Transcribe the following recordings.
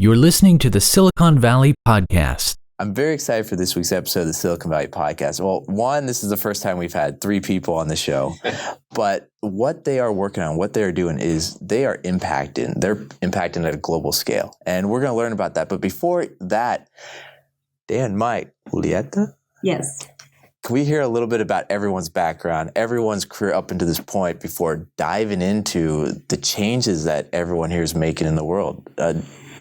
You're listening to the Silicon Valley Podcast. I'm very excited for this week's episode of the Silicon Valley Podcast. Well, one, this is the first time we've had three people on the show, but what they are working on, what they're doing is they are impacting. They're impacting at a global scale, and we're going to learn about that. But before that, Dan, Mike, Julieta? Yes. Can we hear a little bit about everyone's background, everyone's career up until this point before diving into the changes that everyone here is making in the world?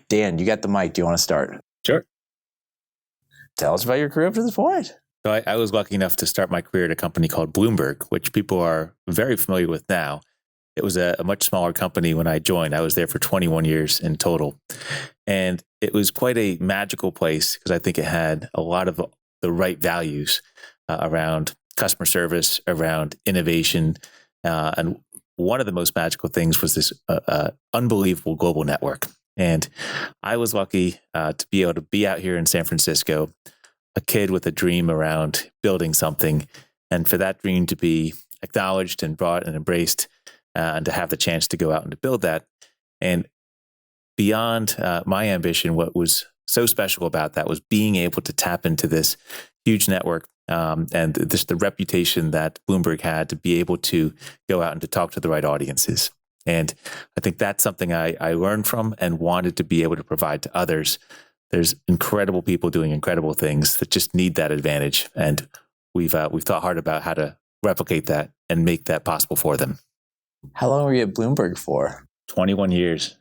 Dan, you got the mic. Do you want to start? Sure. Tell us about your career up to this point. So I was lucky enough to start my career at a company called Bloomberg, which people are very familiar with now. It was a much smaller company when I joined. I was there for 21 years in total. And it was quite a magical place because I think it had a lot of the right values around customer service, around innovation. And one of the most magical things was this unbelievable global network. And I was lucky to be able to be out here in San Francisco, a kid with a dream around building something, and for that dream to be acknowledged and brought and embraced, and to have the chance to go out and to build that. And beyond my ambition, what was so special about that was being able to tap into this huge network and just the reputation that Bloomberg had to be able to go out and to talk to the right audiences. And I think that's something I learned from and wanted to be able to provide to others. There's incredible people doing incredible things that just need that advantage. And we've thought hard about how to replicate that and make that possible for them. How long were you at Bloomberg for? 21 years.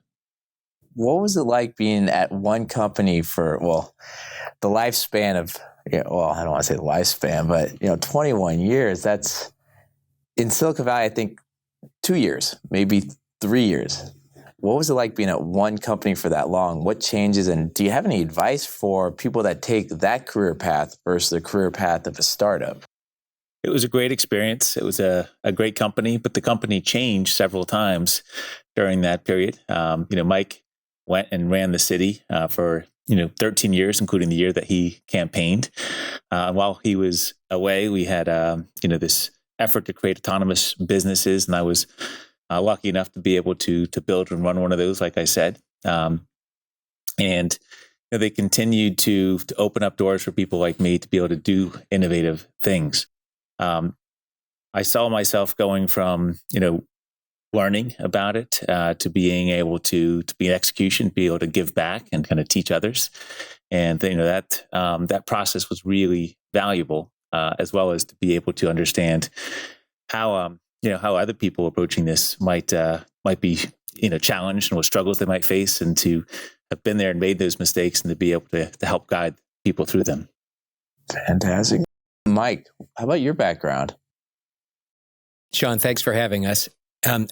What was it like being at one company for, the lifespan of, I don't want to say the lifespan, but, 21 years, that's in Silicon Valley, I think 2 years, maybe 3 years. What was it like being at one company for that long? What changes? And do you have any advice for people that take that career path versus the career path of a startup? It was a great experience. It was a great company, but the company changed several times during that period. Mike went and ran the city for 13 years, including the year that he campaigned. While he was away, we had this effort to create autonomous businesses, and I was lucky enough to be able to build and run one of those, like I said. And they continued to open up doors for people like me to be able to do innovative things. I saw myself going from learning about it to being able to be in execution, be able to give back and kind of teach others, and that process was really valuable. As well as to be able to understand how other people approaching this might be challenged and what struggles they might face, and to have been there and made those mistakes and to be able to help guide people through them. Fantastic. Mike, how about your background? Sean, thanks for having us.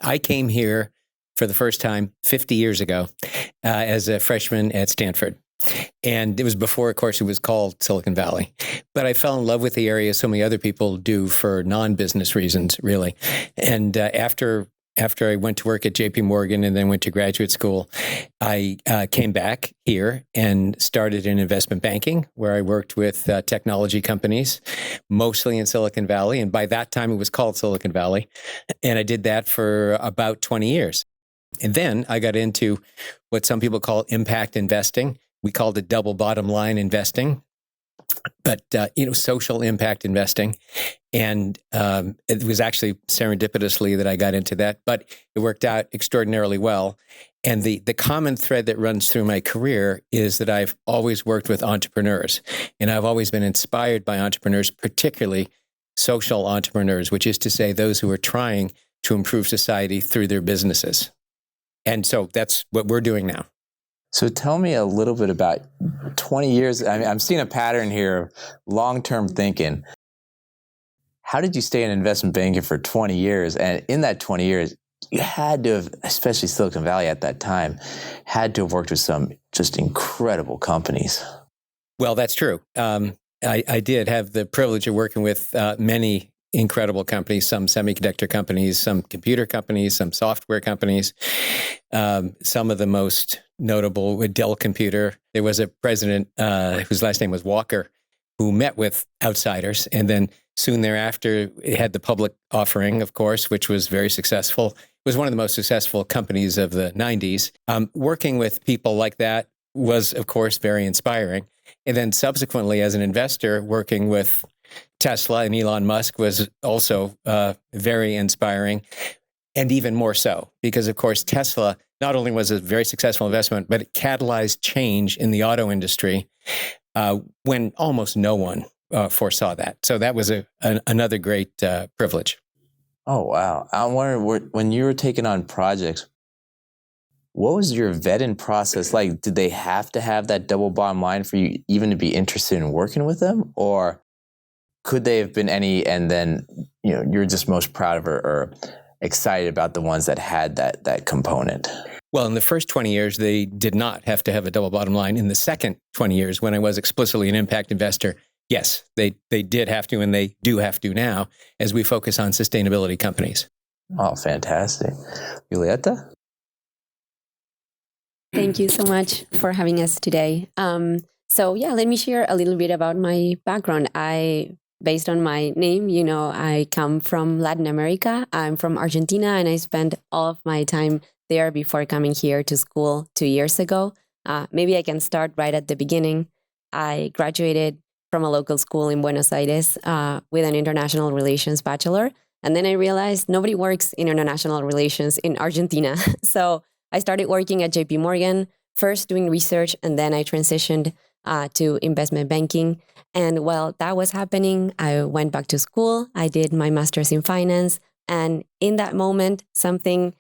I came here for the first time 50 years ago as a freshman at Stanford. And it was before, of course, it was called Silicon Valley. But I fell in love with the area, so many other people do, for non-business reasons, really. And after I went to work at JP Morgan and then went to graduate school, I came back here and started in investment banking, where I worked with technology companies, mostly in Silicon Valley. And by that time, it was called Silicon Valley. And I did that for about 20 years. And then I got into what some people call impact investing. We called it double bottom line investing, but, social impact investing. And it was actually serendipitously that I got into that, but it worked out extraordinarily well. And the common thread that runs through my career is that I've always worked with entrepreneurs, and I've always been inspired by entrepreneurs, particularly social entrepreneurs, which is to say those who are trying to improve society through their businesses. And so that's what we're doing now. So tell me a little bit about 20 years. I'm seeing a pattern here of long-term thinking. How did you stay in investment banking for 20 years? And in that 20 years, you had to have, especially Silicon Valley at that time, had to have worked with some just incredible companies. Well, that's true. I did have the privilege of working with many incredible companies, some semiconductor companies, some computer companies, some software companies. Some of the most notable with Dell Computer. There was a president whose last name was Walker, who met with outsiders, and then soon thereafter it had the public offering, of course, which was very successful. It was one of the most successful companies of the 90s. Working with people like that was, of course, very inspiring. And then subsequently, as an investor working with Tesla and Elon Musk was also very inspiring, and even more so because, of course, Tesla not only was a very successful investment, but it catalyzed change in the auto industry when almost no one foresaw that. So that was another great privilege. Oh, wow. I'm wondering, when you were taking on projects, what was your vetting process like? Did they have to have that double bottom line for you even to be interested in working with them? Or could they have been any, and then, you're just most proud of or excited about the ones that had that component? Well, in the first 20 years, they did not have to have a double bottom line. In the second 20 years, when I was explicitly an impact investor, yes, they did have to, and they do have to now as we focus on sustainability companies. Oh, fantastic. Julieta? Thank you so much for having us today. Let me share a little bit about my background. Based on my name, I come from Latin America. I'm from Argentina, and I spent all of my time there before coming here to school 2 years ago. Maybe I can start right at the beginning. I graduated from a local school in Buenos Aires with an international relations bachelor. And then I realized nobody works in international relations in Argentina. So I started working at JP Morgan, first doing research, and then I transitioned to investment banking. And while that was happening, I went back to school. I did my master's in finance. And in that moment, something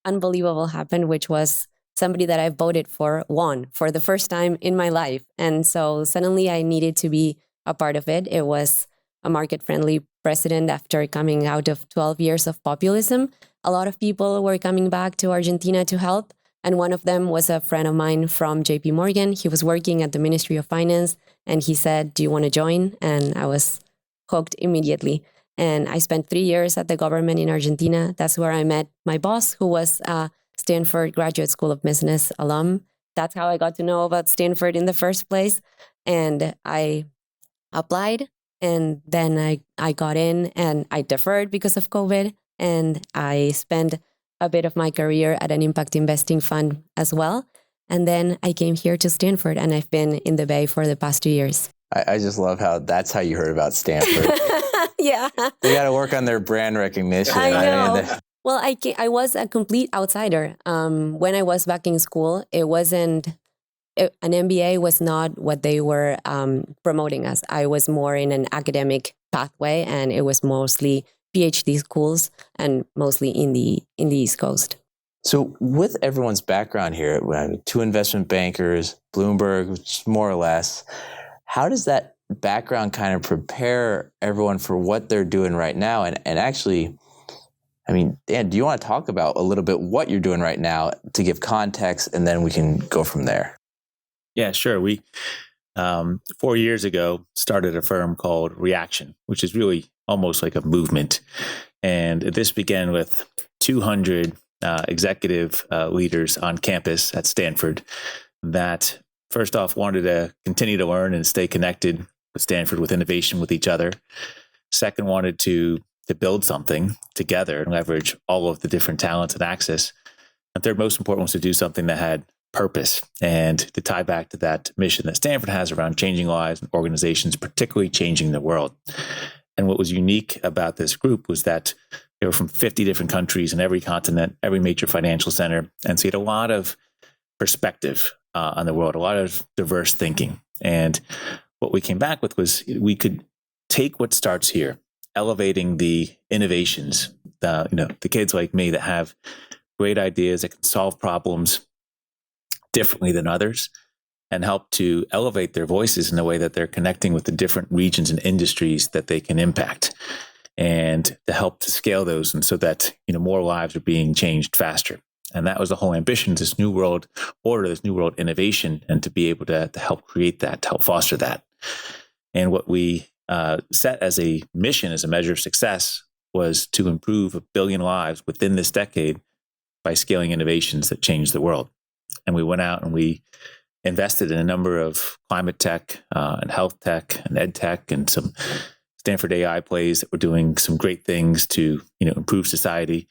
unbelievable happened, which was somebody that I voted for won for the first time in my life. And so suddenly I needed to be a part of it. It was a market-friendly president after coming out of 12 years of populism. A lot of people were coming back to Argentina to help. And one of them was a friend of mine from JP Morgan. He was working at the Ministry of Finance. And he said, "Do you want to join?" And I was hooked immediately. And I spent 3 years at the government in Argentina. That's where I met my boss, who was a Stanford Graduate School of Business alum. That's how I got to know about Stanford in the first place. And I applied, and then I got in, and I deferred because of COVID. And I spent a bit of my career at an impact investing fund as well. And then I came here to Stanford, and I've been in the Bay for the past 2 years. I just love how that's how you heard about Stanford. Yeah. They got to work on their brand recognition. I know. Well, I was a complete outsider. When I was back in school, an MBA was not what they were promoting us. I was more in an academic pathway, and it was mostly PhD schools and mostly in the East Coast. So with everyone's background here, two investment bankers, Bloomberg, which is more or less, how does that background kind of prepare everyone for what they're doing right now? And actually, Dan, do you want to talk about a little bit what you're doing right now to give context, and then we can go from there? Yeah, sure. We, 4 years ago, started a firm called Reaction, which is really almost like a movement. And this began with 200 executive leaders on campus at Stanford that first off wanted to continue to learn and stay connected with Stanford, with innovation with each other. Second, wanted to build something together and leverage all of the different talents and access. And third, most important, was to do something that had purpose and to tie back to that mission that Stanford has around changing lives and organizations, particularly changing the world. And what was unique about this group was that they were from 50 different countries in every continent, every major financial center. And so you had a lot of perspective on the world, a lot of diverse thinking. And what we came back with was we could take what starts here, elevating the innovations, the kids like me that have great ideas that can solve problems differently than others, and help to elevate their voices in a way that they're connecting with the different regions and industries that they can impact, and to help to scale those, and so that more lives are being changed faster. And that was the whole ambition, this new world order, this new world innovation, and to be able to help create that, to help foster that. And what we set as a mission, as a measure of success, was to improve 1 billion lives within this decade by scaling innovations that change the world. And we went out and we invested in a number of climate tech and health tech and ed tech and some Stanford AI plays that were doing some great things to improve society.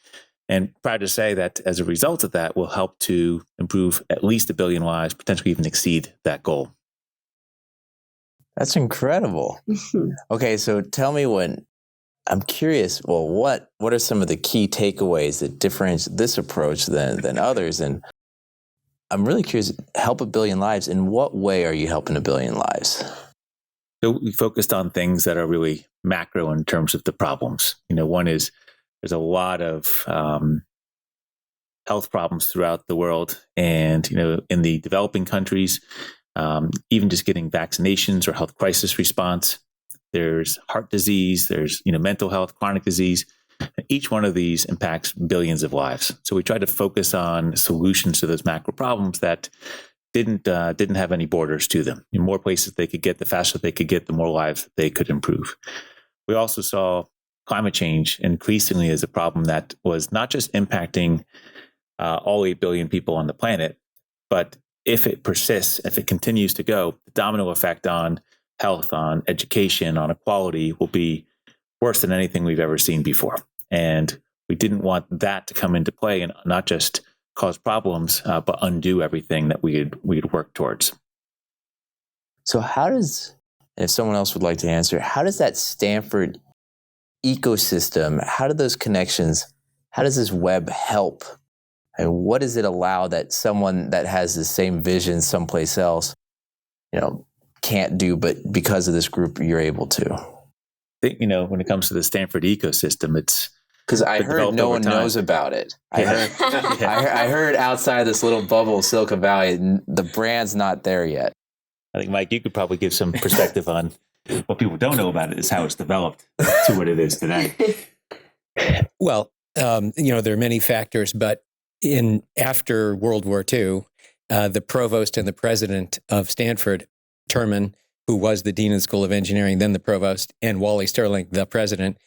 And proud to say that as a result of that, we'll help to improve at least 1 billion lives, potentially even exceed that goal. That's incredible. Okay, so tell me I'm curious, well, what are some of the key takeaways that differentiate this approach than others? And I'm really curious, help 1 billion lives. In what way are you helping 1 billion lives? So we focused on things that are really macro in terms of the problems. One is there's a lot of health problems throughout the world. And, in the developing countries, even just getting vaccinations or health crisis response, there's heart disease, there's, mental health, chronic disease. Each one of these impacts billions of lives. So we try to focus on solutions to those macro problems that didn't have any borders to them. The more places they could get, the faster they could get, the more lives they could improve. We also saw climate change increasingly as a problem that was not just impacting all 8 billion people on the planet, but if it persists, if it continues to go, the domino effect on health, on education, on equality will be worse than anything we've ever seen before. And we didn't want that to come into play and not just cause problems, but undo everything that we'd worked towards. So if someone else would like to answer, how does that Stanford ecosystem, how do those connections, how does this web help? And what does it allow that someone that has the same vision someplace else, can't do, but because of this group, you're able to? I think, when it comes to the Stanford ecosystem, it's because I heard no one knows about it. I heard outside this little bubble, Silicon Valley, the brand's not there yet. I think, Mike, you could probably give some perspective on what people don't know about it is how it's developed to what it is today. Well, there are many factors, but after World War II, the provost and the president of Stanford, Terman, who was the dean of the School of Engineering, then the provost, and Wally Sterling, the president,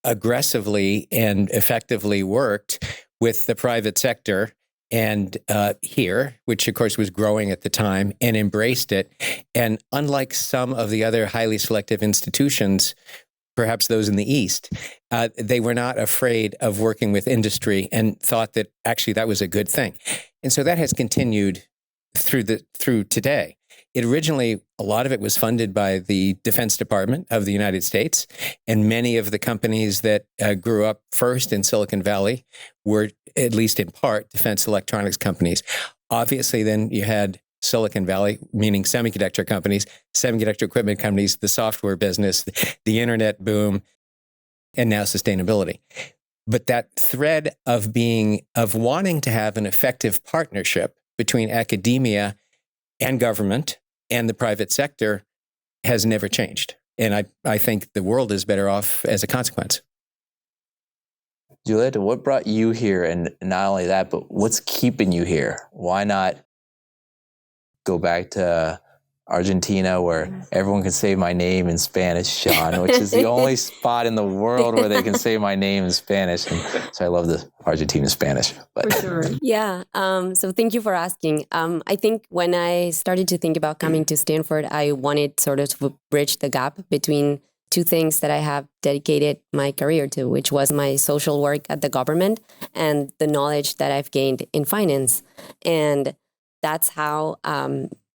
aggressively and effectively worked with the private sector and here, which of course was growing at the time, and embraced it. And unlike some of the other highly selective institutions, perhaps those in the East, they were not afraid of working with industry and thought that actually that was a good thing. And so that has continued through today. It originally, a lot of it was funded by the Defense Department of the United States, and many of the companies that grew up first in Silicon Valley were, at least in part, defense electronics companies. Obviously, then you had Silicon Valley, meaning semiconductor companies, semiconductor equipment companies, the software business, the internet boom, and now sustainability. But that thread of wanting to have an effective partnership between academia and government and the private sector has never changed. And I think the world is better off as a consequence. Julieta, what brought you here? And not only that, but what's keeping you here? Why not go back to Argentina where everyone can say my name in Spanish, Sean, which is the only spot in the world where they can say my name in Spanish. And so I love the Argentina Spanish. For sure. Yeah. So thank you for asking. I think when I started to think about coming to Stanford, I wanted sort of to bridge the gap between two things that I have dedicated my career to, which was my social work at the government and the knowledge that I've gained in finance. And that's how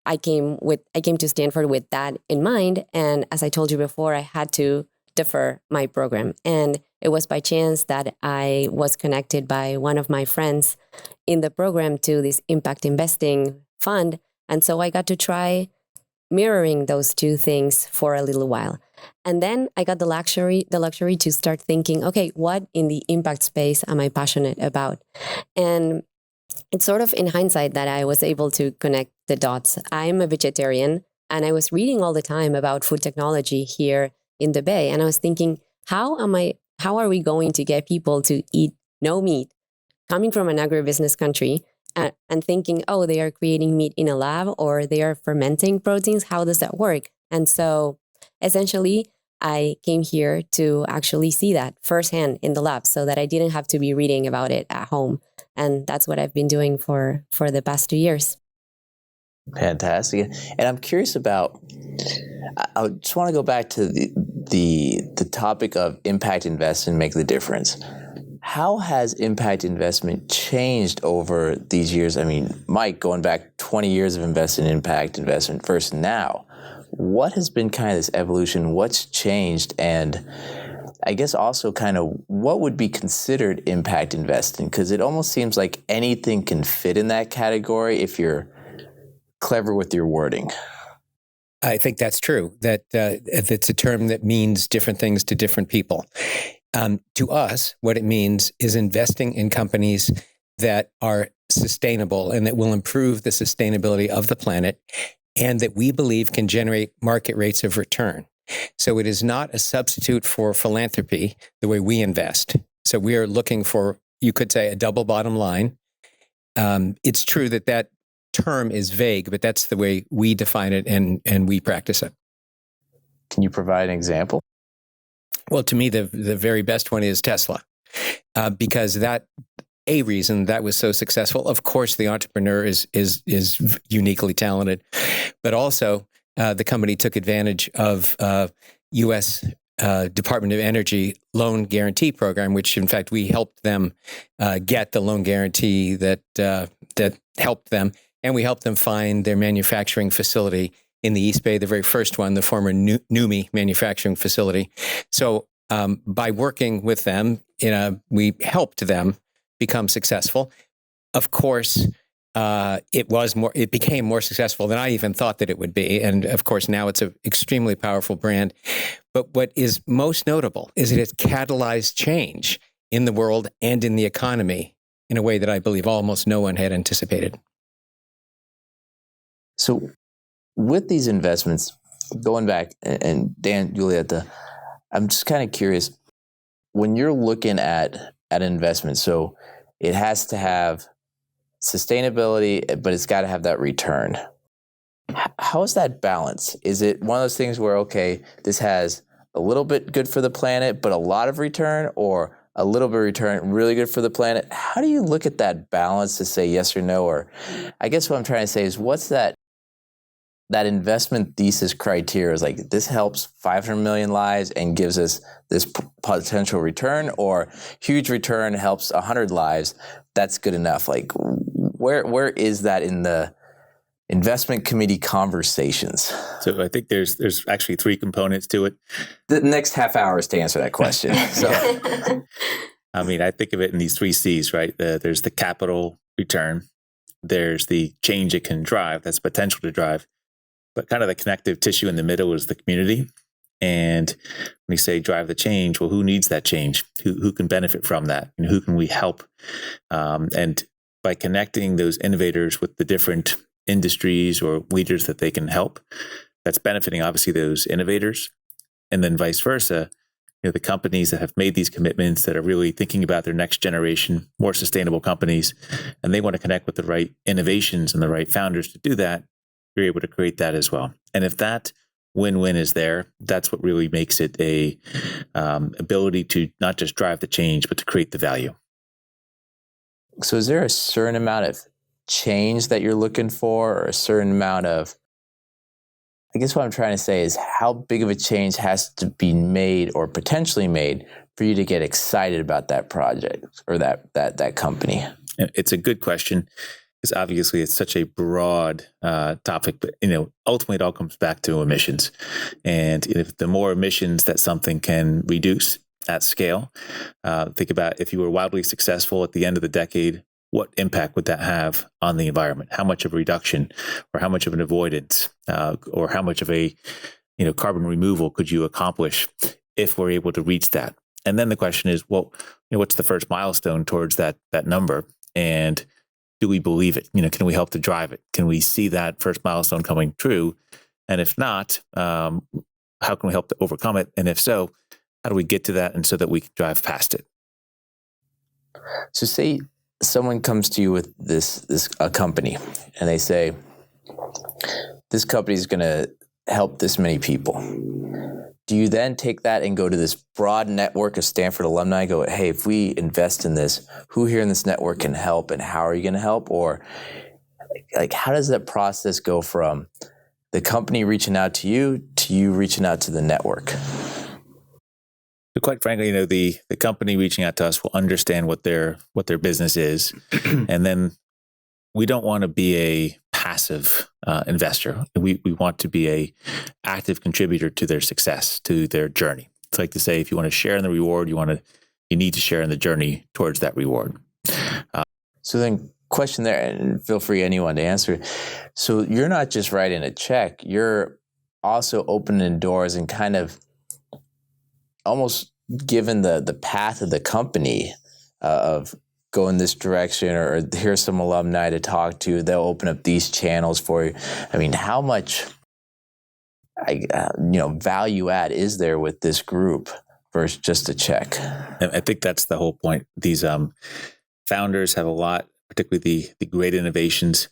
I came to Stanford with that in mind. And as I told you before, I had to defer my program. And it was by chance that I was connected by one of my friends in the program to this impact investing fund. And so I got to try mirroring those two things for a little while. And then I got the luxury to start thinking, okay, what in the impact space am I passionate about? And it's sort of in hindsight that I was able to connect the dots. I'm a vegetarian, and I was reading all the time about food technology here in the Bay. And I was thinking, how are we going to get people to eat no meat coming from an agribusiness country and thinking, oh, they are creating meat in a lab or they are fermenting proteins? How does that work? And so essentially, I came here to actually see that firsthand in the lab so that I didn't have to be reading about it at home. And that's what I've been doing for the past 2 years. Fantastic. And I'm curious about, I just want to go back to the topic of impact invest and make the difference. how has impact investment changed over these years? I mean, Mike, going back 20 years of investing in impact investment versus now, what has been kind of this evolution? What's changed? And I guess also kind of what would be considered impact investing? Because it almost seems like anything can fit in that category if you're clever with your wording. I think that's true, that it's a term that means different things to different people. To us, what it means is investing in companies that are sustainable and that will improve the sustainability of the planet and that we believe can generate market rates of return. So it is not a substitute for philanthropy the way we invest. So we are looking for, you could say, a double bottom line. It's true that that term is vague, but that's the way we define it and we practice it. Can you provide an example? Well, to me, the very best one is Tesla, because a reason that was so successful. Of course, the entrepreneur is uniquely talented, but also the company took advantage of U.S. Department of Energy loan guarantee program, which in fact we helped them get the loan guarantee that helped them, and we helped them find their manufacturing facility in the East Bay, the very first one, the former NUMMI manufacturing facility. So by working with them, we helped them become successful. Of course, it became more successful than I even thought that it would be. And of course, now it's an extremely powerful brand. But what is most notable is that it's catalyzed change in the world and in the economy in a way that I believe almost no one had anticipated. So with these investments, going back, and Dan, Julieta, I'm just kind of curious, when you're looking at investment, so it has to have sustainability, but it's got to have that return. How is that balance? Is it one of those things where, okay, this has a little bit good for the planet, but a lot of return, or a little bit of return, really good for the planet? How do you look at that balance to say yes or no? Or I guess what I'm trying to say is, what's that investment thesis criteria? Is like, this helps 500 million lives and gives us this potential return, or huge return helps 100 lives, that's good enough? Like, where is that in the investment committee conversations? So I think there's actually three components to it. The next half hour is to answer that question. So, I mean, I think of it in these three C's, right? There's the capital return, there's the change it can drive, that's potential to drive, but kind of the connective tissue in the middle is the community. And when you say drive the change, well, who needs that change? Who can benefit from that? And who can we help? And by connecting those innovators with the different industries or leaders that they can help, that's benefiting obviously those innovators. And then vice versa, the companies that have made these commitments, that are really thinking about their next generation, more sustainable companies, and they want to connect with the right innovations and the right founders to do that, you're able to create that as well. And if that win-win is there, that's what really makes it a ability to not just drive the change, but to create the value. So is there a certain amount of change that you're looking for, or a certain amount of, I guess what I'm trying to say is, how big of a change has to be made or potentially made for you to get excited about that project or that company? It's a good question, because obviously it's such a broad topic, but ultimately it all comes back to emissions. And if the more emissions that something can reduce at scale, think about if you were wildly successful at the end of the decade, what impact would that have on the environment? How much of a reduction, or how much of an avoidance, or how much of a carbon removal could you accomplish if we're able to reach that? And then the question is, well, what's the first milestone towards that number? And do we believe it? Can we help to drive it? Can we see that first milestone coming true? And if not, how can we help to overcome it? And if so, how do we get to that, and so that we can drive past it? So say someone comes to you with a company, and they say, this company is going to help this many people. Do you then take that and go to this broad network of Stanford alumni and go, hey, if we invest in this, who here in this network can help, and how are you going to help? Or like, how does that process go from the company reaching out to you reaching out to the network? But quite frankly, the company reaching out to us will understand what their business is, and then we don't want to be a passive investor. We want to be a active contributor to their success, to their journey. It's like to say, if you want to share in the reward, you need to share in the journey towards that reward. So then, question there, and feel free anyone to answer. So you're not just writing a check; you're also opening doors and kind of almost given the path of the company of go in this direction, or here's some alumni to talk to. They'll open up these channels for you. I mean, how much value add is there with this group versus just a check? I think that's the whole point. These founders have a lot, particularly the great innovations.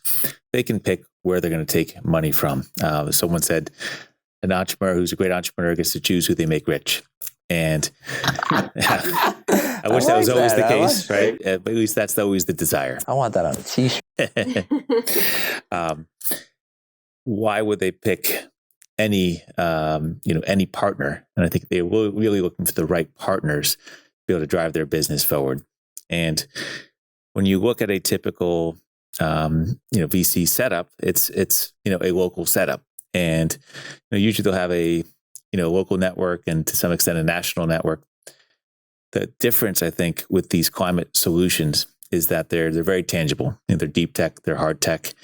They can pick where they're going to take money from. Someone said, an entrepreneur who's a great entrepreneur gets to choose who they make rich. And I wish that was always the case, right? But at least that's always the desire. I want that on a t-shirt. Why would they pick any partner? And I think they were really looking for the right partners to be able to drive their business forward. And when you look at a typical VC setup, it's a local setup, and usually they'll have a local network and to some extent a national network. The difference, I think, with these climate solutions is that they're very tangible. They're deep tech, they're hard tech.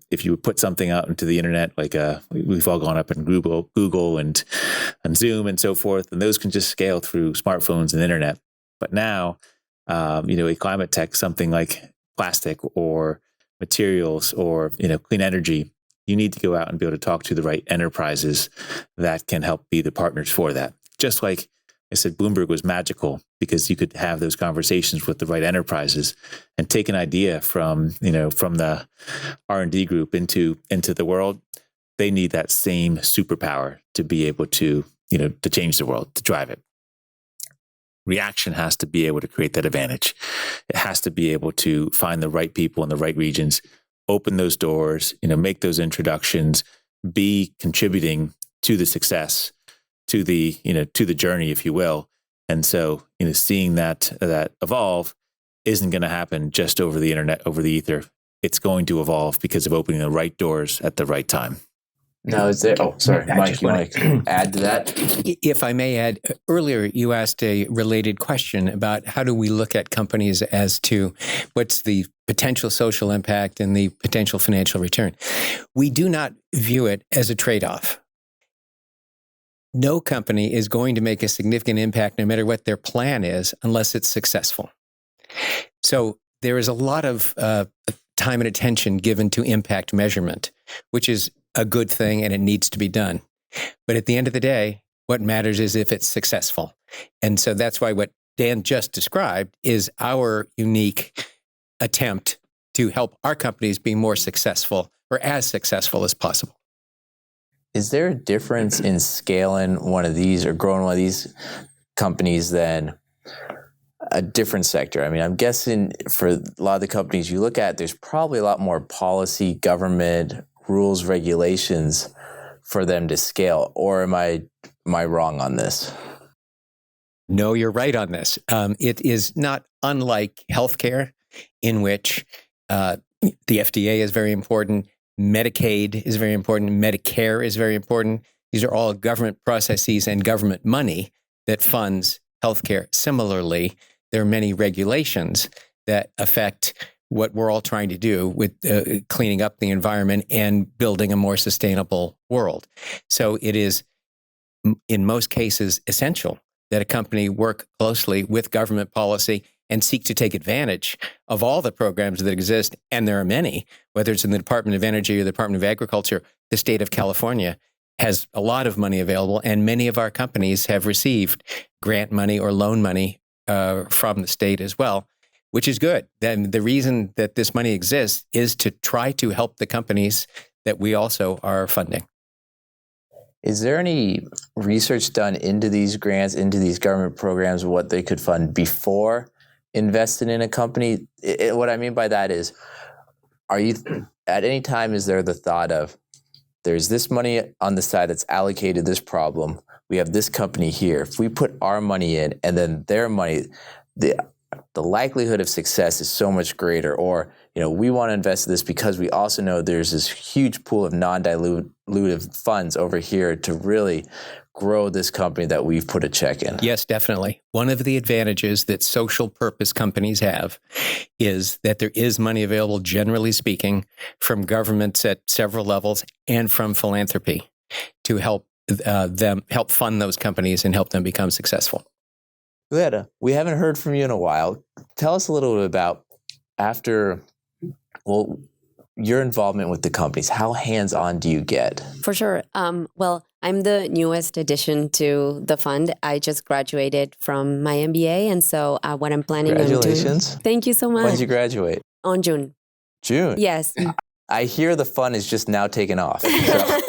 If you put something out into the internet, like we've all gone up in Google and Zoom and so forth, and those can just scale through smartphones and internet. But now, a climate tech, something like plastic or materials or clean energy, you need to go out and be able to talk to the right enterprises that can help be the partners for that. Just like I said, Bloomberg was magical because you could have those conversations with the right enterprises and take an idea from the R&D group into the world. They need that same superpower to be able to change the world, to drive it. Reaction has to be able to create that advantage. It has to be able to find the right people in the right regions, open those doors, make those introductions, be contributing to the success, to the journey, if you will. And so, seeing that evolve isn't going to happen just over the internet, over the ether. It's going to evolve because of opening the right doors at the right time. Now, is there? Oh, sorry, Mike. You want to add to that? If I may add, earlier you asked a related question about how do we look at companies as to what's the potential social impact and the potential financial return. We do not view it as a trade-off. No company is going to make a significant impact, no matter what their plan is, unless it's successful. So there is a lot of time and attention given to impact measurement, which is a good thing and it needs to be done. But at the end of the day, what matters is if it's successful. And so that's why what Dan just described is our unique attempt to help our companies be more successful or as successful as possible. Is there a difference in scaling one of these or growing one of these companies than a different sector? I mean, I'm guessing for a lot of the companies you look at, there's probably a lot more policy, government, rules, regulations for them to scale. Or am I wrong on this? No, you're right on this. It is not unlike healthcare, in which the FDA is very important, Medicaid is very important, Medicare is very important. These are all government processes and government money that funds healthcare. Similarly, there are many regulations that affect what we're all trying to do with cleaning up the environment and building a more sustainable world. So it is, in most cases, essential that a company work closely with government policy and seek to take advantage of all the programs that exist. And there are many, whether it's in the Department of Energy or the Department of Agriculture. The state of California has a lot of money available, and many of our companies have received grant money or loan money from the state as well, which is good. Then the reason that this money exists is to try to help the companies that we also are funding. Is there any research done into these grants, into these government programs, what they could fund before investing in a company? What I mean by that is, are you at any time, is there the thought of, there's this money on the side that's allocated this problem, we have this company here. If we put our money in and then their money, the likelihood of success is so much greater. Or, we want to invest in this because we also know there's this huge pool of non-dilutive funds over here to really grow this company that we've put a check in. Yes, definitely. One of the advantages that social purpose companies have is that there is money available, generally speaking, from governments at several levels and from philanthropy to help fund those companies and help them become successful. Julieta, we haven't heard from you in a while. Tell us a little bit about your involvement with the companies. How hands-on do you get? For sure. Well, I'm the newest addition to the fund. I just graduated from my MBA. And so what I'm planning on doing... Congratulations. Thank you so much. When did you graduate? On June. June? Yes. I hear the fun is just now taking off. So.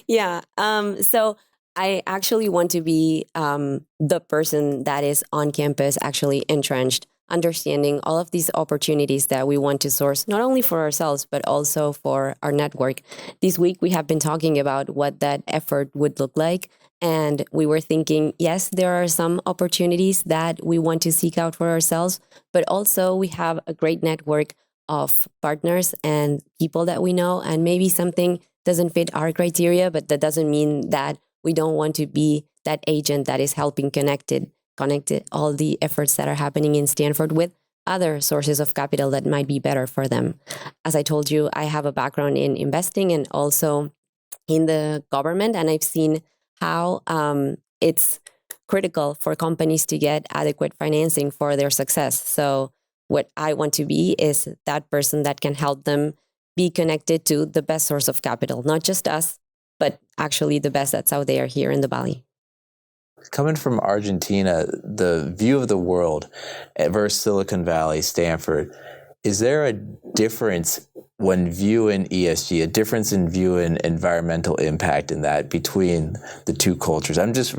Yeah. So I actually want to be the person that is on campus, actually entrenched, understanding all of these opportunities that we want to source, not only for ourselves, but also for our network. This week, we have been talking about what that effort would look like. And we were thinking, yes, there are some opportunities that we want to seek out for ourselves, but also we have a great network of partners and people that we know. And maybe something doesn't fit our criteria, but that doesn't mean that we don't want to be that agent that is helping connected all the efforts that are happening in Stanford with other sources of capital that might be better for them. As I told you, I have a background in investing and also in the government, and I've seen how it's critical for companies to get adequate financing for their success. So what I want to be is that person that can help them be connected to the best source of capital, not just us, but actually the best that's out there here in the Valley. Coming from Argentina, the view of the world versus Silicon Valley, Stanford, is there a difference when viewing ESG, a difference in viewing environmental impact in that between the two cultures? I'm just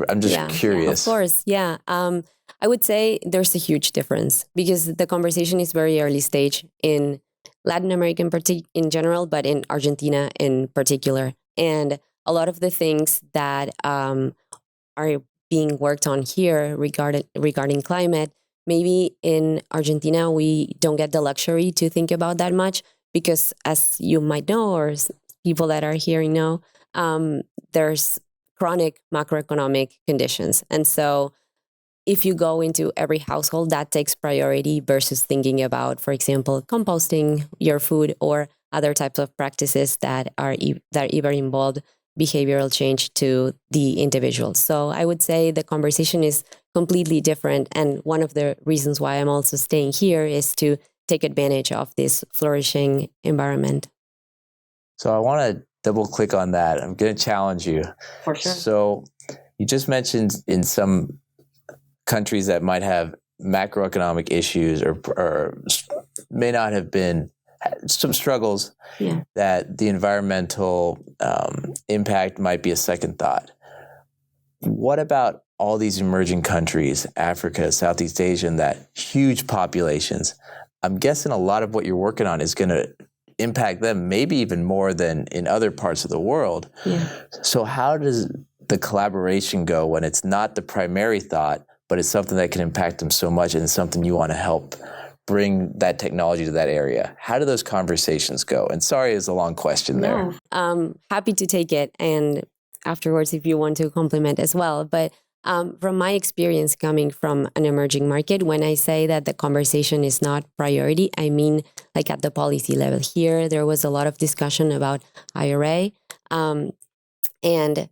curious. Yeah, of course, yeah. I would say there's a huge difference because the conversation is very early stage in Latin America in general, but in Argentina in particular. And a lot of the things that are being worked on here regarding climate, maybe in Argentina, we don't get the luxury to think about that much because, as you might know, or people that are hearing know, there's chronic macroeconomic conditions. And so if you go into every household, that takes priority versus thinking about, for example, composting your food or other types of practices that even involve behavioral change to the individual. So I would say the conversation is completely different. And one of the reasons why I'm also staying here is to take advantage of this flourishing environment. So I want to double click on that. I'm going to challenge you. For sure. So you just mentioned in some countries that might have macroeconomic issues or may not have been some struggles, that the environmental impact might be a second thought. What about all these emerging countries, Africa, Southeast Asia, and that huge populations? I'm guessing a lot of what you're working on is going to impact them, maybe even more than in other parts of the world. Yeah. So how does the collaboration go when it's not the primary thought, but it's something that can impact them so much and it's something you want to help bring that technology to that area? How do those conversations go? And sorry, it's a long question there. Happy to take it. And afterwards, if you want to compliment as well. But from my experience coming from an emerging market, when I say that the conversation is not priority, I mean like at the policy level. Here, there was a lot of discussion about IRA. And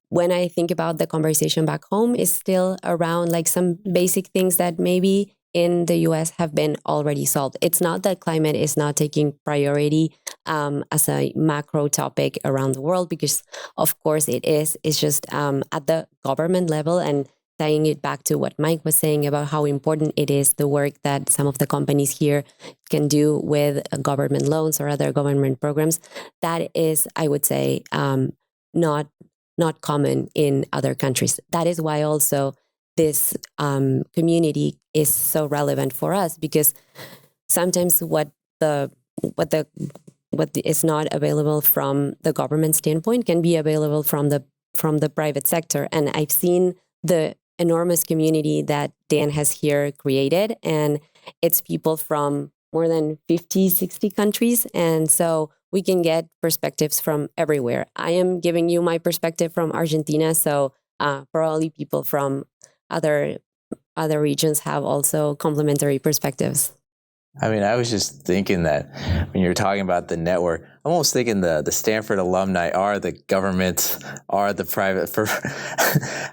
when I think about the conversation back home, it's still around like some basic things that maybe in the US have been already solved. It's not that climate is not taking priority as a macro topic around the world, because of course it is. It's just at the government level, and tying it back to what Mike was saying about how important it is, the work that some of the companies here can do with government loans or other government programs, that is, I would say, not common in other countries. That is why also this community is so relevant for us, because sometimes what is not available from the government standpoint can be available from the from the private sector, and I've seen the enormous community that Dan has here created, and it's people from more than 50, 60 countries. And so we can get perspectives from everywhere. I am giving you my perspective from Argentina, so probably people from other regions have also complementary perspectives. I mean, I was just thinking that when you're talking about the network, I'm almost thinking the Stanford alumni are the government, are the private.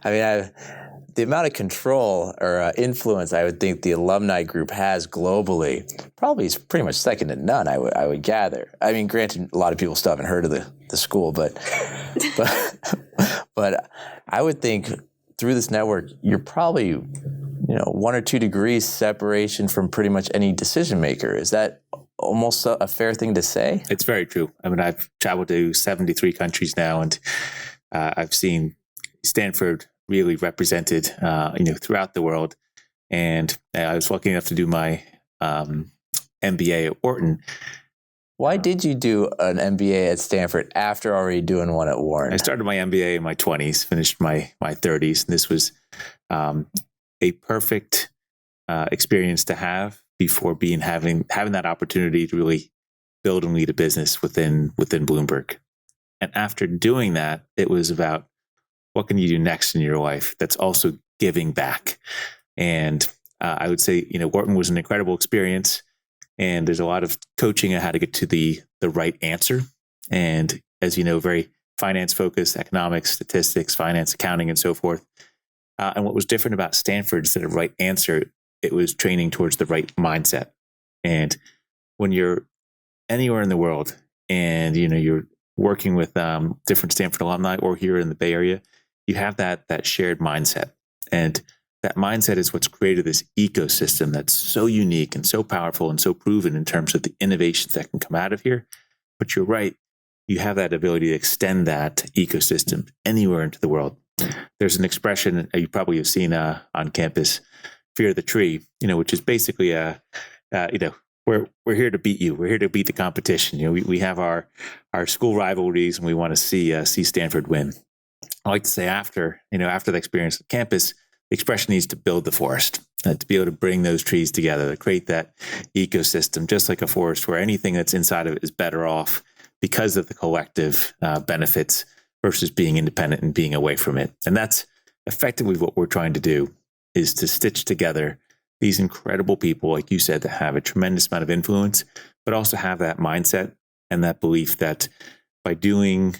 I mean, the amount of control or influence I would think the alumni group has globally probably is pretty much second to none. I would gather. I mean, granted, a lot of people still haven't heard of the school, but I would think through this network, you're probably 1 or 2 degrees separation from pretty much any decision maker. Is that almost a fair thing to say? It's very true. I mean, I've traveled to 73 countries now, and I've seen Stanford really represented, throughout the world. And I was lucky enough to do my MBA at Wharton. Why did you do an MBA at Stanford after already doing one at Wharton? I started my MBA in my 20s, finished my 30s. And this was a perfect experience to have before having that opportunity to really build and lead a business within Bloomberg. And after doing that, it was about what can you do next in your life that's also giving back. And I would say, Wharton was an incredible experience. And there's a lot of coaching on how to get to the right answer. And as you know, very finance focused, economics, statistics, finance, accounting, and so forth. And what was different about Stanford instead of right answer, it was training towards the right mindset. And when you're anywhere in the world and, you're working with different Stanford alumni or here in the Bay Area, you have that shared mindset. And that mindset is what's created this ecosystem that's so unique and so powerful and so proven in terms of the innovations that can come out of here. But you're right, you have that ability to extend that ecosystem anywhere into the world. There's an expression you probably have seen on campus, fear the tree, which is basically we're here to beat you. We're here to beat the competition. We have our school rivalries, and we want to see Stanford win. I like to say after the experience on campus, the expression needs to build the forest, to be able to bring those trees together, to create that ecosystem, just like a forest where anything that's inside of it is better off because of the collective benefits versus being independent and being away from it. And that's effectively what we're trying to do, is to stitch together these incredible people, like you said, that have a tremendous amount of influence, but also have that mindset and that belief that by doing,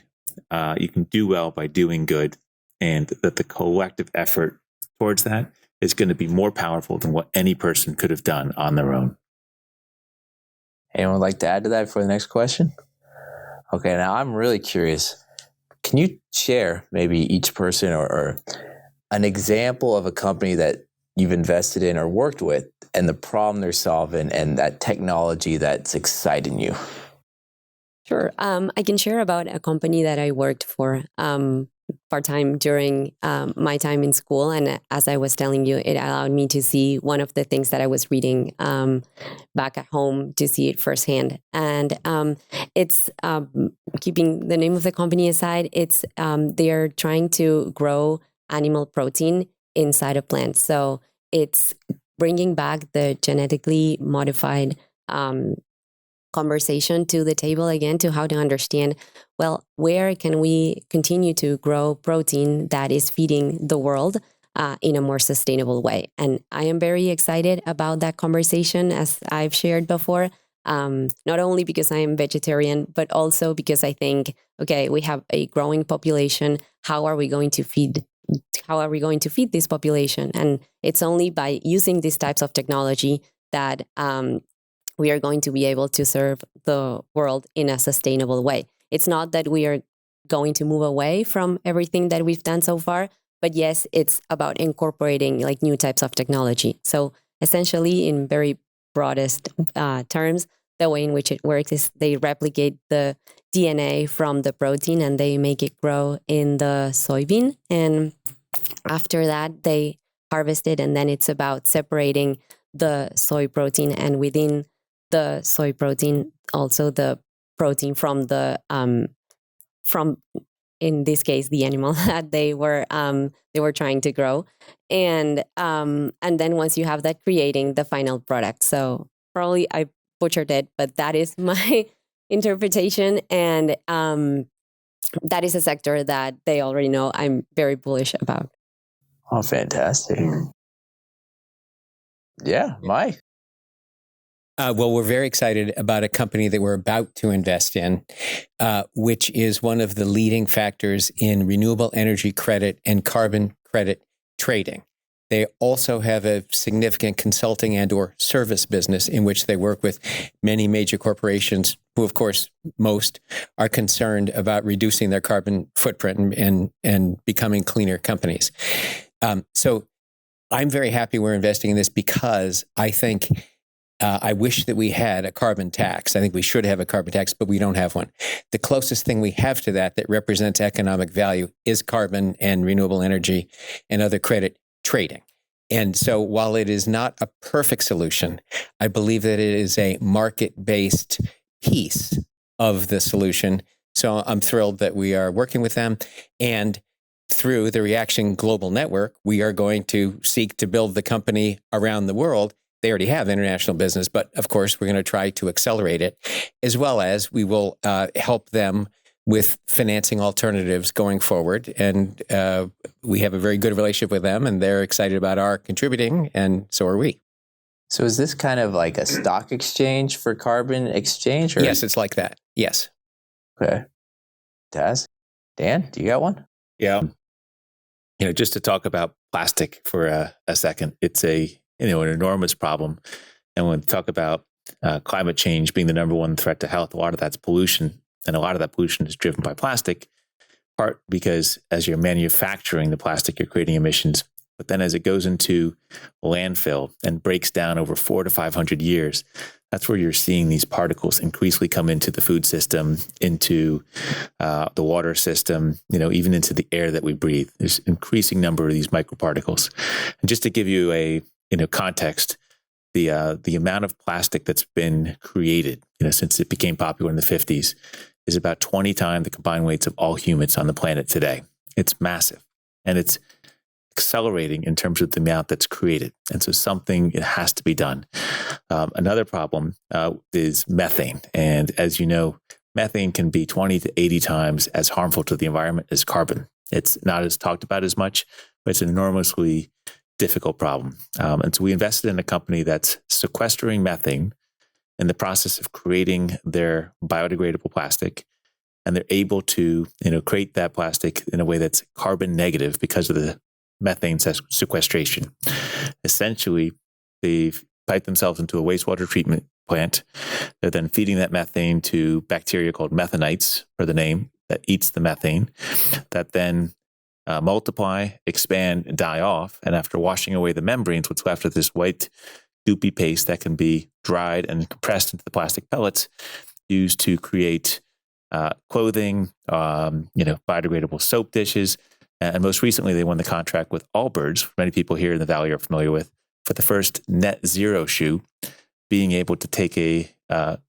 you can do well by doing good, and that the collective effort towards that is going to be more powerful than what any person could have done on their own. Anyone would like to add to that for the next question? Okay, now I'm really curious. Can you share maybe each person or an example of a company that you've invested in or worked with and the problem they're solving and that technology that's exciting you? Sure. I can share about a company that I worked for part-time during my time in school. And as I was telling you, it allowed me to see one of the things that I was reading back at home, to see it firsthand. And it's, keeping the name of the company aside, it's they're trying to grow animal protein inside of plants. So it's bringing back the genetically modified conversation to the table again, to how to understand, well, where can we continue to grow protein that is feeding the world in a more sustainable way. And I am very excited about that conversation, as I've shared before, not only because I am vegetarian, but also because I think, okay, we have a growing population. How are we going to feed this population? And it's only by using these types of technology that we are going to be able to serve the world in a sustainable way. It's not that we are going to move away from everything that we've done so far, but yes, it's about incorporating like new types of technology. So essentially, in very broadest terms, the way in which it works is they replicate the DNA from the protein and they make it grow in the soybean. And after that, they harvest it, and then it's about separating the soy protein, and within the soy protein, also the protein from the from in this case, the animal that they were trying to grow. And then once you have that, creating the final product. So probably I butchered it, but that is my interpretation. And that is a sector that they already know I'm very bullish about. Oh, fantastic. Yeah, Mike. Well, we're very excited about a company that we're about to invest in, which is one of the leading factors in renewable energy credit and carbon credit trading. They also have a significant consulting and or service business in which they work with many major corporations who, of course, most are concerned about reducing their carbon footprint and becoming cleaner companies. So I'm very happy we're investing in this because I think I wish that we had a carbon tax. I think we should have a carbon tax, but we don't have one. The closest thing we have to that represents economic value is carbon and renewable energy and other credit trading. And so while it is not a perfect solution, I believe that it is a market-based piece of the solution. So I'm thrilled that we are working with them. And through the Reaction Global Network, we are going to seek to build the company around the world. They already have international business, but of course, we're going to try to accelerate it, as well as we will help them with financing alternatives going forward. And we have a very good relationship with them, and they're excited about our contributing, and so are we. So is this kind of like a stock exchange for carbon exchange? Or? Yes, it's like that. Yes. Okay. Taz? Dan, do you got one? Yeah. Just to talk about plastic for a second, it's an enormous problem. And when we talk about climate change being the number one threat to health, a lot of that's pollution. And a lot of that pollution is driven by plastic, part because as you're manufacturing the plastic, you're creating emissions. But then as it goes into landfill and breaks down over 400 to 500 years, that's where you're seeing these particles increasingly come into the food system, into the water system, even into the air that we breathe. There's an increasing number of these microparticles. And just to give you a context, the amount of plastic that's been created, since it became popular in the 50s, is about 20 times the combined weights of all humans on the planet today. It's massive, and it's accelerating in terms of the amount that's created. And so it has to be done. Another problem is methane. And as you know, methane can be 20 to 80 times as harmful to the environment as carbon. It's not as talked about as much, but it's an enormously difficult problem. And so we invested in a company that's sequestering methane in the process of creating their biodegradable plastic. And they're able to, create that plastic in a way that's carbon negative because of the methane sequestration. Essentially, they've piped themselves into a wastewater treatment plant. They're then feeding that methane to bacteria called methanites, or the name, that eats the methane, that then multiply, expand, die off. And after washing away the membranes, what's left is this white goopy paste that can be dried and compressed into the plastic pellets used to create clothing, biodegradable soap dishes. And most recently, they won the contract with Allbirds, many people here in the Valley are familiar with, for the first net zero shoe, being able to take a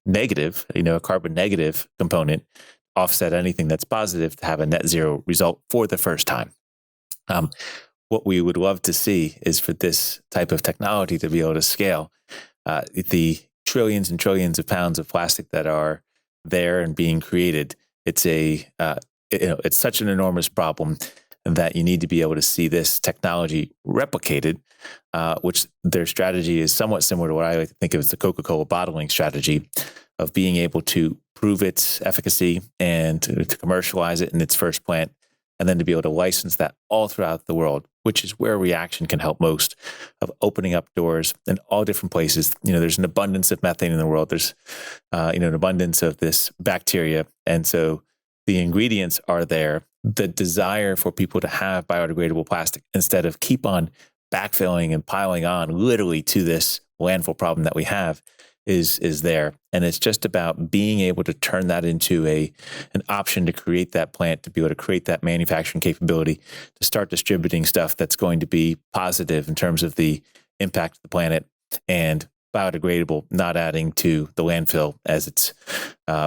negative, a carbon negative component, offset anything that's positive to have a net zero result for the first time. What we would love to see is for this type of technology to be able to scale. The trillions and trillions of pounds of plastic that are there and being created, it's such an enormous problem that you need to be able to see this technology replicated, which their strategy is somewhat similar to what I like to think of as the Coca-Cola bottling strategy of being able to prove its efficacy and to commercialize it in its first plant, and then to be able to license that all throughout the world, which is where Reaction can help most, of opening up doors in all different places. There's an abundance of methane in the world. There's, an abundance of this bacteria. And so the ingredients are there. The desire for people to have biodegradable plastic instead of keep on backfilling and piling on literally to this landfill problem that we have is there. And it's just about being able to turn that into an option to create that plant, to be able to create that manufacturing capability, to start distributing stuff that's going to be positive in terms of the impact of the planet, and biodegradable, not adding to the landfill as it's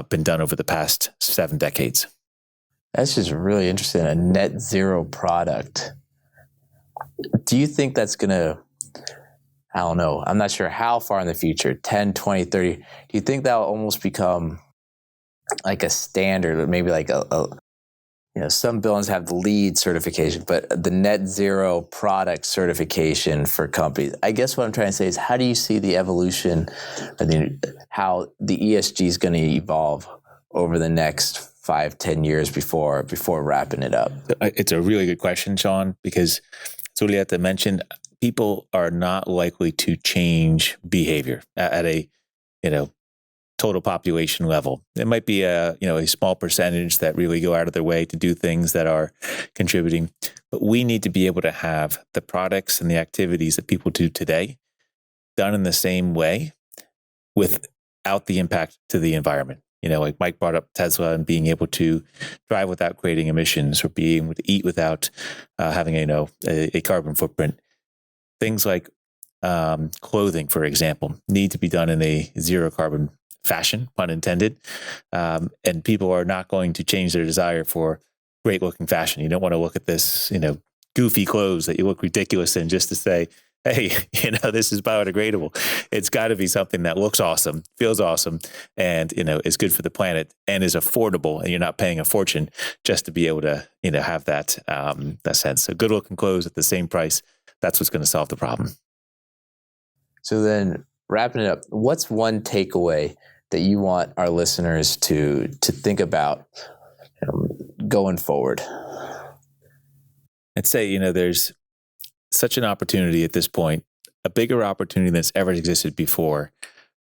been done over the past 7 decades. That's just really interesting. A net zero product. Do you think that's going to, I don't know, I'm not sure how far in the future, 10, 20, 30, do you think that will almost become like a standard, maybe like some buildings have the LEED certification, but the net zero product certification for companies. I guess what I'm trying to say is, how do you see the evolution of how the ESG is going to evolve over the next 5-10 years before wrapping it up? It's a really good question, Sean, because as Julieta mentioned, people are not likely to change behavior at a, total population level. It might be a small percentage that really go out of their way to do things that are contributing, but we need to be able to have the products and the activities that people do today done in the same way without the impact to the environment. Like Mike brought up Tesla and being able to drive without creating emissions, or being able to eat without having a carbon footprint. Things like clothing, for example, need to be done in a zero carbon fashion, pun intended. And people are not going to change their desire for great looking fashion. You don't want to look at this, goofy clothes that you look ridiculous in just to say, hey, this is biodegradable. It's got to be something that looks awesome, feels awesome, and, is good for the planet and is affordable. And you're not paying a fortune just to be able to, have that sense. So good looking clothes at the same price. That's what's going to solve the problem. So then, wrapping it up, what's one takeaway that you want our listeners to think about going forward? I'd say, there's such an opportunity at this point, a bigger opportunity than it's ever existed before,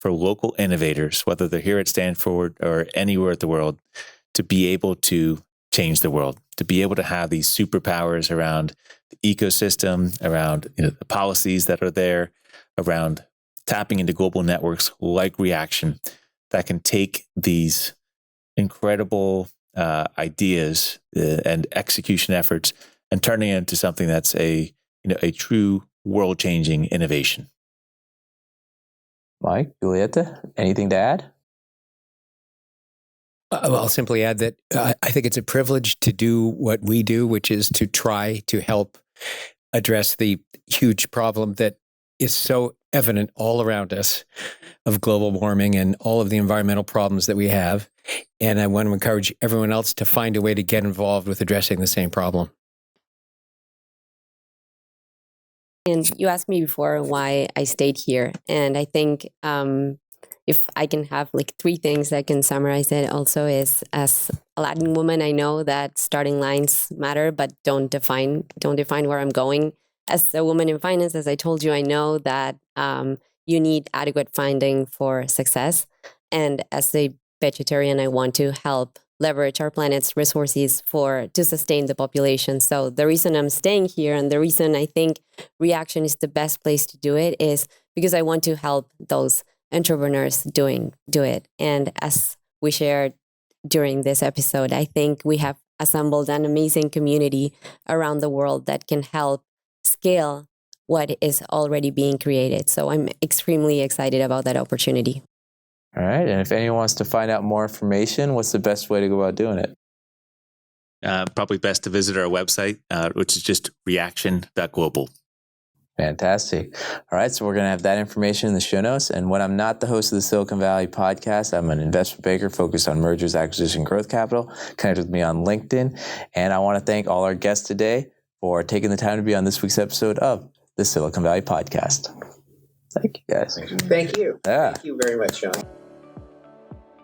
for local innovators, whether they're here at Stanford or anywhere at the world, to be able to change the world, to be able to have these superpowers around the ecosystem, around the policies that are there, around tapping into global networks like Reaction that can take these incredible ideas and execution efforts and turning it into something that's a true world-changing innovation. Mike, Julieta, anything to add? I'll simply add that I think it's a privilege to do what we do, which is to try to help address the huge problem that is so evident all around us of global warming and all of the environmental problems that we have. And I want to encourage everyone else to find a way to get involved with addressing the same problem. And you asked me before why I stayed here. And I think if I can have like 3 things that can summarize it also is, as a Latin woman, I know that starting lines matter, but don't define where I'm going. As a woman in finance, as I told you, I know that you need adequate funding for success. And as a vegetarian, I want to help leverage our planet's resources to sustain the population. So the reason I'm staying here, and the reason I think Reaction is the best place to do it, is because I want to help those entrepreneurs do it. And as we shared during this episode, I think we have assembled an amazing community around the world that can help scale what is already being created. So I'm extremely excited about that opportunity. All right. And if anyone wants to find out more information, what's the best way to go about doing it? Probably best to visit our website, which is just reaction.global. Fantastic. All right. So we're going to have that information in the show notes. And when I'm not the host of the Silicon Valley podcast, I'm an investment banker focused on mergers, acquisition, growth capital. Connect with me on LinkedIn. And I want to thank all our guests today for taking the time to be on this week's episode of the Silicon Valley podcast. Thank you, guys. Thank you. Yeah. Thank you very much, Sean.